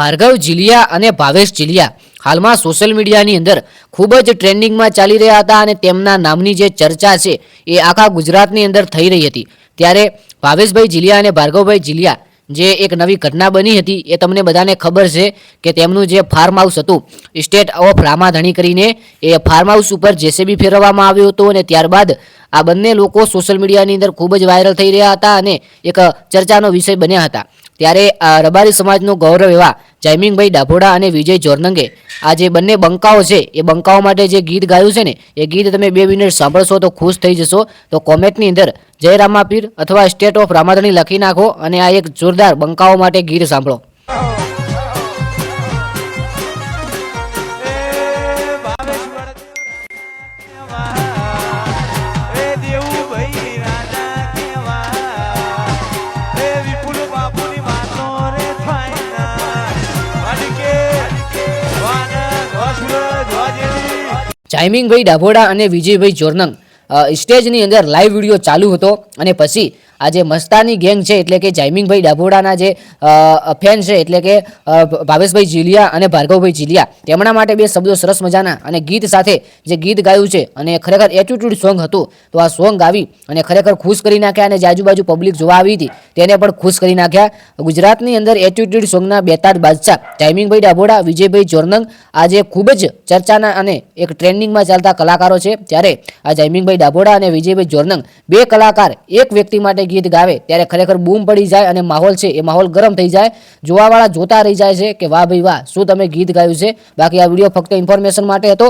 ભાર્ગવ જીલિયા અને ભાવેશ જીલિયા હાલમાં સોશિયલ મીડિયાની અંદર ખૂબ જ ટ્રેન્ડિંગમાં ચાલી રહ્યા હતા અને તેમના નામની જે ચર્ચા છે એ આખા ગુજરાતની અંદર થઈ રહી હતી। ત્યારે ભાવેશભાઈ જીલિયા અને ભાર્ગવભાઈ જીલિયા જે એક નવી ઘટના બની હતી એ તમને બધાને ખબર છે કે તેમનું જે ફાર્મ હાઉસ હતું સ્ટેટ ઓફ રામાધણી કરીને એ ફાર્મ હાઉસ ઉપર જેસીબી ફેરવવામાં આવ્યું હતું અને ત્યારબાદ આ બંને લોકો સોશિયલ મીડિયાની અંદર ખૂબ જ વાયરલ થઈ રહ્યા હતા અને એક ચર્ચાનો વિષય બન્યા હતા। ત્યારે રબારી સમાજનું ગૌરવ એવા જયમીનભાઈ ડાભોડા અને વિજય જોરનંગે આ જે બંને બંકાઓ છે એ બંકાઓ માટે જે ગીત ગાયું છે ને એ ગીત તમે 2 મિનિટ સાંભળશો તો ખુશ થઈ જશો। તો કોમેન્ટની અંદર જય રામાપીર અથવા સ્ટેટ ઓફ રામાધણી લખી નાખો અને આ એક જોરદાર બંકાઓ માટે ગીત સાંભળો। જયમીનભાઈ ડાભોડા અને વિજયભાઈ જોરનંગ સ્ટેજની અંદર લાઈવ વિડીયો ચાલુ હતો અને પછી આ જે મસ્તાની ગેંગ છે એટલે કે જયમીનભાઈ ડાભોડાના જે ફેન છે એટલે કે ભાવેશભાઈ જીલિયા અને ભાર્ગવભાઈ જીલિયા તેમના માટે 2 શબ્દો સરસ મજાના અને ગીત સાથે જે ગીત ગાયું છે અને ખરેખર એટીટ્યુડ સોંગ હતું તો આ સોંગ ગાવી અને ખરેખર ખુશ કરી નાખ્યા અને જે આજુબાજુ પબ્લિક જોવા આવી હતી તેને પણ ખુશ કરી નાખ્યા। ગુજરાતની અંદર એટીટ્યુડ સોંગના બેતાજ બાદશાહ જયમીનભાઈ ડાભોડા વિજયભાઈ જોરનંગ આજે ખૂબ જ ચર્ચાના અને એક ટ્રેન્ડિંગમાં ચાલતા કલાકારો છે। ત્યારે આ જયમીનભાઈ ડાભોડા અને વિજયભાઈ જોરનંગ 2 કલાકાર એક વ્યક્તિ માટે ગીત ગાવે ત્યારે ખરેખર બૂમ પડી જાય અને માહોલ છે એ માહોલ ગરમ થઈ જાય, જોવાવાળા જોતા રહી જાય છે કે વાહ ભાઈ વાહ શું તમે ગીત ગાયું છે। બાકી આ વિડીયો ફક્ત ઇન્ફોર્મેશન માટે હતો।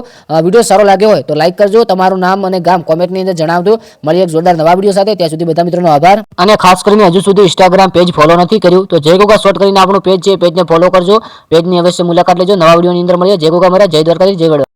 વિડીયો સારો લાગ્યો હોય તો લાઈક કરજો, તમારું નામ અને ગામ કોમેન્ટની અંદર જણાવજો। મળીએ એક જોરદાર નવા વિડીયો સાથે, ત્યાં સુધી બધા મિત્રોનો આભાર અને ખાસ કરીને હજુ સુધી ઇન્સ્ટાગ્રામ પેજ ફોલો નથી કર્યું તો જય ગોગા શોર્ટ કરીને આપણું પેજ છે પેજને ફોલો કરજો, પેજની અવશ્ય મુલાકાત લેજો। નવા વિડીયોની અંદર મળીએ। જય ગોગા મહારાજ, જય દ્વારકાધીશ, જય વડોદરા।